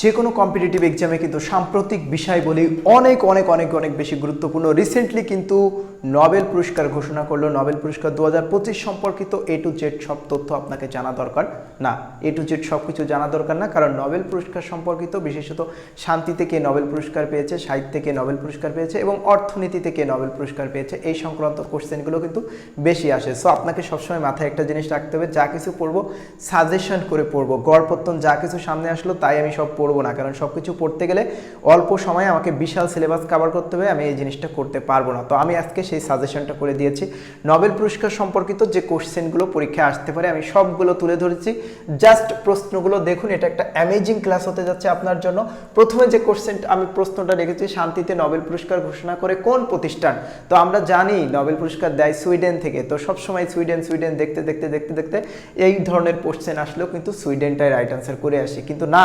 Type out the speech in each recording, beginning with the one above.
যে কোনো কম্পিটিটিভ এক্সামে কিন্তু সাম্প্রতিক বিষয় বলেই অনেক অনেক অনেক অনেক বেশি গুরুত্বপূর্ণ। রিসেন্টলি কিন্তু নোবেল পুরস্কার ঘোষণা করলো। নোবেল পুরস্কার 2025 সম্পর্কিত A to Z সব তথ্য আপনাকে জানা দরকার না। A to Z সব কিছু জানা দরকার না, কারণ নোবেল পুরস্কার সম্পর্কিত বিশেষত শান্তি থেকে নোবেল পুরস্কার পেয়েছে, সাহিত্য থেকে নোবেল পুরস্কার পেয়েছে এবং অর্থনীতি থেকে নোবেল পুরস্কার পেয়েছে, এই সংক্রান্ত কোশ্চেনগুলো কিন্তু বেশি আসে। সো আপনাকে সবসময় মাথায় একটা জিনিস রাখতে হবে, যা কিছু পড়বো সাজেশন করে পড়বো, গড়পত্তন যা কিছু সামনে আসলো তাই আমি সব পড়বো না, কারণ সব কিছু পড়তে গেলে অল্প সময়ে আমাকে বিশাল সিলেবাস কভার করতে হবে, আমি এই জিনিসটা করতে পারবো না। তো আমি আজকে সেই সাজেশনটা করে দিয়েছি। নোবেল পুরস্কার সম্পর্কিত যে কোশ্চেনগুলো পরীক্ষায় আসতে পারে আমি সবগুলো তুলে ধরেছি। জাস্ট প্রশ্নগুলো দেখুন, এটা একটা অ্যামেজিং ক্লাস হতে যাচ্ছে আপনার জন্য। প্রথমে যে আমি প্রশ্নটা রেখেছি, শান্তিতে নোবেল পুরস্কার ঘোষণা করে কোন প্রতিষ্ঠান? তো আমরা জানি নোবেল পুরস্কার দেয় সুইডেন থেকে, তো সবসময় সুইডেন সুইডেন দেখতে দেখতে দেখতে দেখতে এই ধরনের কোশ্চেন আসলেও কিন্তু সুইডেনটাই রাইট অ্যান্সার করে আসি, কিন্তু না,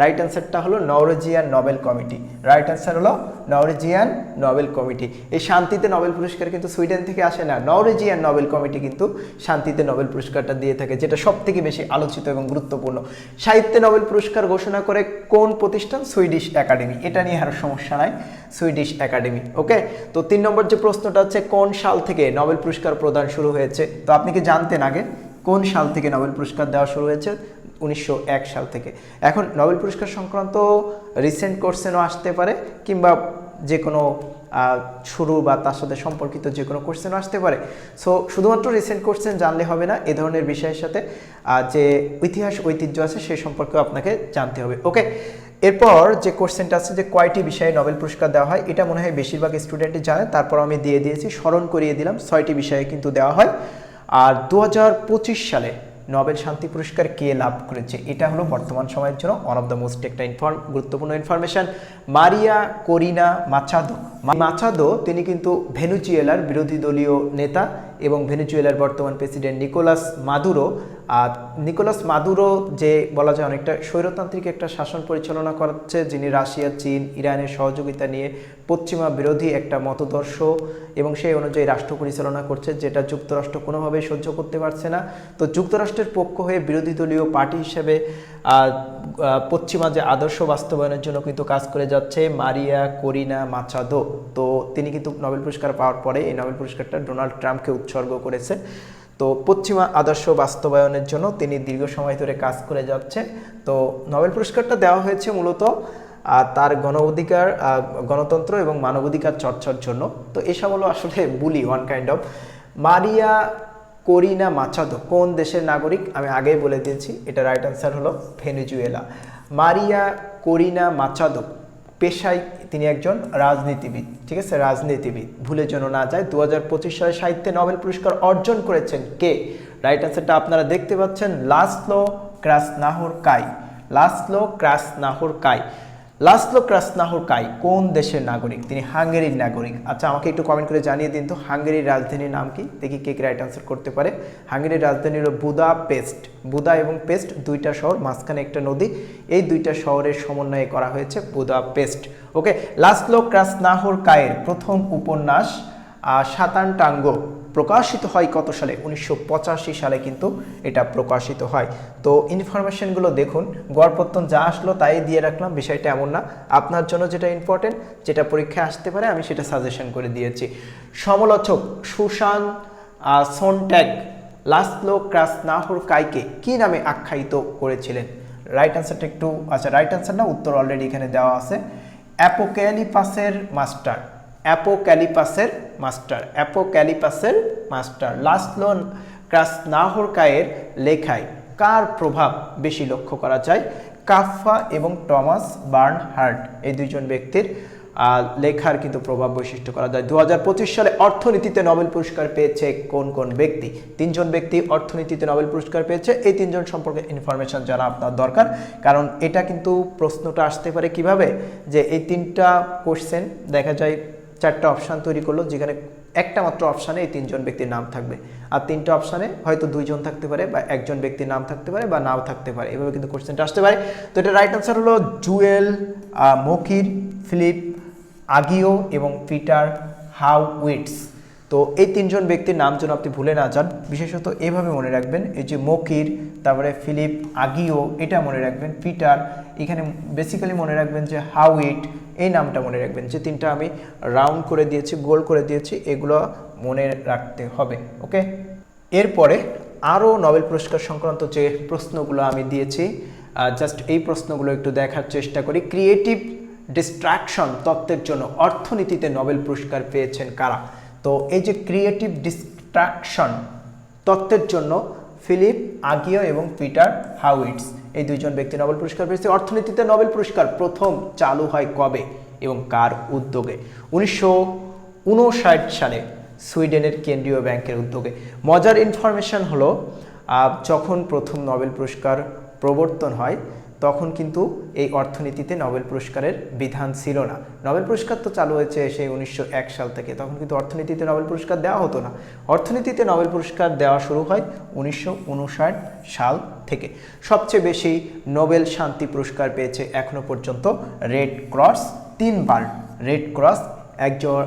রাইট অ্যান্সারটা হলো Norwegian Nobel committee. Right answer হলো নরওয়েজিয়ান নোবেল কমিটি। এই শান্তিতে নোবেল পুরস্কার কিন্তু সুইডেন থেকে আসে না, নরওয়েজিয়ান নোবেল কমিটি কিন্তু শান্তিতে নোবেল পুরস্কারটা দিয়ে থাকে, যেটা সব থেকে বেশি আলোচিত এবং গুরুত্বপূর্ণ। সাহিত্যে নোবেল পুরস্কার ঘোষণা করে কোন প্রতিষ্ঠান? Swedish academy. এটা নিয়ে আর সমস্যা নাই, সুইডিশ একাডেমি। ওকে, তো 3 নম্বর যে প্রশ্নটা হচ্ছে, কোন সাল থেকে নোবেল পুরস্কার প্রদান শুরু হয়েছে? তো আপনি কি জানতেন আগে কোন সাল থেকে নোবেল পুরস্কার দেওয়া শুরু হয়েছে? 1901 সাল থেকে। এখন নোবেল পুরস্কার সংক্রান্ত রিসেন্ট কোশ্চেনও আসতে পারে, কিংবা যে কোনো শুরু বা তার সাথে সম্পর্কিত যে কোনো কোশ্চেনও আসতে পারে। সো শুধুমাত্র রিসেন্ট কোশ্চেন জানলে হবে না, এ ধরনের বিষয়ের সাথে যে ইতিহাস ঐতিহ্য আছে সেই সম্পর্কেও আপনাকে জানতে হবে। ওকে, এরপর যে কোশ্চেনটা আছে যে কয়টি বিষয়ে নোবেল পুরস্কার দেওয়া হয়, এটা মনে হয় বেশিরভাগ স্টুডেন্টই জানে, তারপর আমি দিয়ে দিয়েছি, স্মরণ করিয়ে দিলাম। 6টি বিষয়ে কিন্তু দেওয়া হয়। আর 2025 সালে নোবেল শান্তি পুরস্কার কে লাভ করেছে? এটা হলো বর্তমান সময়ের জন্য ওয়ান অফ দ্য মোস্ট একটা গুরুত্বপূর্ণ ইনফরমেশন। মারিয়া করিনা মাচাদো। মাচাদো তিনি কিন্তু ভেনেজুয়েলার বিরোধী দলীয় নেতা এবং ভেনেজুয়েলার বর্তমান প্রেসিডেন্ট নিকোলাস মাদুরো। আর নিকোলাস মাদুরো যে বলা যায় অনেকটা স্বৈরতান্ত্রিক একটা শাসন পরিচালনা করছে, যিনি রাশিয়া, চীন, ইরানের সহযোগিতা নিয়ে পশ্চিমা বিরোধী একটা মতদর্শ এবং সেই অনুযায়ী রাষ্ট্র পরিচালনা করছে, যেটা যুক্তরাষ্ট্র কোনোভাবেই সহ্য করতে পারছে না। তো যুক্তরাষ্ট্রের পক্ষ হয়ে বিরোধী দলীয় পার্টি হিসেবে পশ্চিমা যে আদর্শ বাস্তবায়নের জন্য কিন্তু কাজ করে যাচ্ছে মারিয়া করিনা মাচাদো। তো তিনি কিন্তু নোবেল পুরস্কার পাওয়ার পরে এই নোবেল পুরস্কারটা ডোনাল্ড ট্রাম্পকে উৎসর্গ করেছে। তো পশ্চিমা আদর্শ বাস্তবায়নের জন্য তিনি দীর্ঘ সময় ধরে কাজ করে যাচ্ছে। তো নোবেল পুরস্কারটা দেওয়া হয়েছে মূলত তার গণতন্ত্র এবং মানবাধিকার চর্চার জন্য। তো এসব হলো আসলে বুলি one kind of. Maria Corina Machado কোন দেশের নাগরিক? আমি আগেই বলে দিয়েছি, এটা রাইট অ্যান্সার হলো ভেনেজুয়েলা। মারিয়া করিনা মাচাদো পেশায় তিনি একজন রাজনীতিবিদ, ঠিক আছে, রাজনীতিবিদ, ভুলে যেন না যায়। 2025 সালে সাহিত্যে নোবেল পুরস্কার অর্জন করেছেন কে? রাইট অ্যান্সারটা আপনারা দেখতে পাচ্ছেন, লাসলো ক্রাসনাহরকাই। লাসলো ক্রাসনাহরকাই। লাসলো ক্রাসনাহরকাই কোন দেশের নাগরিক? তিনি হাঙ্গেরির নাগরিক। আচ্ছা, আমাকে একটু কমেন্ট করে জানিয়ে দিন তো হাঙ্গেরির রাজধানীর নাম কি? দেখি কে রাইট আনসার করতে পারে। হাঙ্গেরির রাজধানী হলো বুদাপেস্ট। বুদা এবং পেস্ট দুইটা শহর, মাঝখানে একটা নদী, এই দুইটা শহরের সমন্বয়ে করা হয়েছে বুদাপেস্ট। ওকে, লাসলো ক্রাসনাহরকাইয়ের প্রথম উপন্যাস শাতানটাঙ্গো প্রকাশিত হয় কত সালে? 1985 সালে কিন্তু এটা প্রকাশিত হয়। তো ইনফরমেশনগুলো দেখুন, গড়পত্তন যা আসলো তাই দিয়ে রাখলাম, বিষয়টা এমন না। আপনার জন্য যেটা ইম্পর্টেন্ট, যেটা পরীক্ষায় আসতে পারে, আমি সেটা সাজেশন করে দিয়েছি। সমালোচক সুসান সোনট্যাগ লাসলো ক্রাসনাহরকাইকে কি নামে আখ্যায়িত করেছিলেন? রাইট অ্যান্সারটা একটু, আচ্ছা রাইট অ্যান্সার না, উত্তর অলরেডি এখানে দেওয়া আছে। অ্যাপোক্যালিপাসের মাস্টার। অ্যাপোক্যালিপাসের মাস্টার। অ্যাপোক্যালিপাসের মাস্টার। লাসলো ক্রাসনাহরকাইয়ের লেখায় কার প্রভাব বেশি লক্ষ্য করা যায়? কাফকা এবং টমাস বার্নহার্ড এই দুইজন ব্যক্তির লেখার কিন্তু প্রভাব বৈশিষ্ট্য করা যায়। 2025 সালে অর্থনীতিতে নোবেল পুরস্কার পেয়েছে কোন কোন ব্যক্তি? 3 জন ব্যক্তি অর্থনীতিতে নোবেল পুরস্কার পেয়েছে। এই 3 জন সম্পর্কে ইনফরমেশন জানা আপনার দরকার, কারণ এটা কিন্তু প্রশ্নটা আসতে পারে কিভাবে, যে এই 3টা কোশ্চেন দেখা যায় 4টা অপশান তৈরি করলো, যেখানে একটা মাত্র অপশানে এই 3 জন ব্যক্তির নাম থাকবে, আর 3টা অপশানে হয়তো 2 জন থাকতে পারে বা একজন ব্যক্তির নাম থাকতে পারে বা নাও থাকতে পারে, এভাবে কিন্তু কোশ্চেনটা আসতে পারে। তো এটা রাইট আনসার হলো জুয়েল মোকির, ফিলিপ আগিও এবং পিটার হাউইটস। তো এই তিনজন ব্যক্তির নাম যেন আপনি ভুলে না যান, বিশেষত এভাবে মনে রাখবেন, এই যে মকির, তারপরে ফিলিপ আগিও, এটা মনে রাখবেন, পিটার, এখানে বেসিক্যালি মনে রাখবেন যে হাউইট, এই নামটা মনে রাখবেন। যে তিনটা আমি রাউন্ড করে দিয়েছি, গোল করে দিয়েছি, এগুলো মনে রাখতে হবে। ওকে, এরপরে আরও নোবেল পুরস্কার সংক্রান্ত যে প্রশ্নগুলো আমি দিয়েছি, জাস্ট এই প্রশ্নগুলো একটু দেখার চেষ্টা করি। ক্রিয়েটিভ ডিস্ট্রাকশন তত্ত্বের জন্য অর্থনীতিতে নোবেল পুরস্কার পেয়েছেন কারা? তো এই যে ক্রিয়েটিভ ডিস্ট্রাকশন তত্ত্বের জন্য ফিলিপ আগিও এবং পিটার হাউইটস, এই দুইজন ব্যক্তি নোবেল পুরস্কার পেয়েছে। অর্থনীতিতে নোবেল পুরস্কার প্রথম চালু হয় কবে এবং কার উদ্যোগে? 1959 সালে সুইডেনের কেন্দ্রীয় ব্যাংকের উদ্যোগে। মজার ইনফরমেশন হলো, যখন প্রথম নোবেল পুরস্কার প্রবর্তন হয় তখন কিন্তু এই অর্থনীতিতে নোবেল পুরস্কারের বিধান ছিল না। নোবেল পুরস্কার তো চালু হয়েছে সেই 1901 সাল থেকে, তখন কিন্তু অর্থনীতিতে নোবেল পুরস্কার দেওয়া হতো না। অর্থনীতিতে নোবেল পুরস্কার দেওয়া শুরু হয় 1959 সাল থেকে। সবচেয়ে বেশি নোবেল শান্তি পুরস্কার পেয়েছে এখনো পর্যন্ত রেড ক্রস 3 বার। রেড ক্রস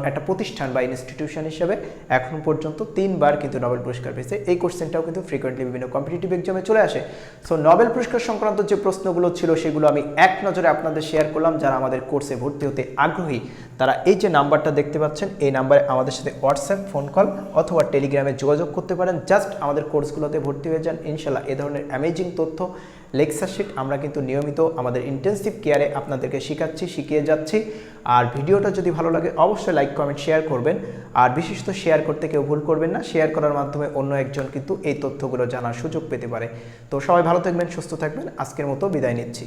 একটা প্রতিষ্ঠান বা ইনস্টিটিউশন হিসেবে এখন পর্যন্ত 3 বার কিন্তু নোবেল পুরস্কার পেয়েছে। এই কোশ্চেনটাও কিন্তু ফ্রিকোয়েন্টলি বিভিন্ন কম্পিটিটিভ এক্সামে চলে আসে। সো নোবেল পুরস্কার সংক্রান্ত যে প্রশ্নগুলো ছিল সেগুলো আমি এক নজরে আপনাদের শেয়ার করলাম। যারা আমাদের কোর্সে ভর্তি হতে আগ্রহী তারা এই যে নাম্বারটা দেখতে পাচ্ছেন, এই নাম্বারে আমাদের সাথে হোয়াটসঅ্যাপ, ফোন কল অথবা টেলিগ্রামে যোগাযোগ করতে পারেন। জাস্ট আমাদের কোর্সগুলোতে ভর্তি হয়ে যান, ইনশাল্লাহ এ ধরনের অ্যামেজিং তথ্য, লেকচার শিট আমরা কিন্তু নিয়মিত আমাদের ইন্টেন্সিভ কেয়ারে আপনাদেরকে শিখিয়ে যাচ্ছি। আর ভিডিওটা যদি ভালো লাগে অবশ্যই লাইক, কমেন্ট, শেয়ার করবেন। আর বিশেষত শেয়ার করতে কেউ ভুল করবেন না, শেয়ার করার মাধ্যমে অন্য একজন কিন্তু এই তথ্যগুলো জানার সুযোগ পেতে পারে। তো সবাই ভালো থাকবেন, সুস্থ থাকবেন, আজকের মতো বিদায় নিচ্ছি।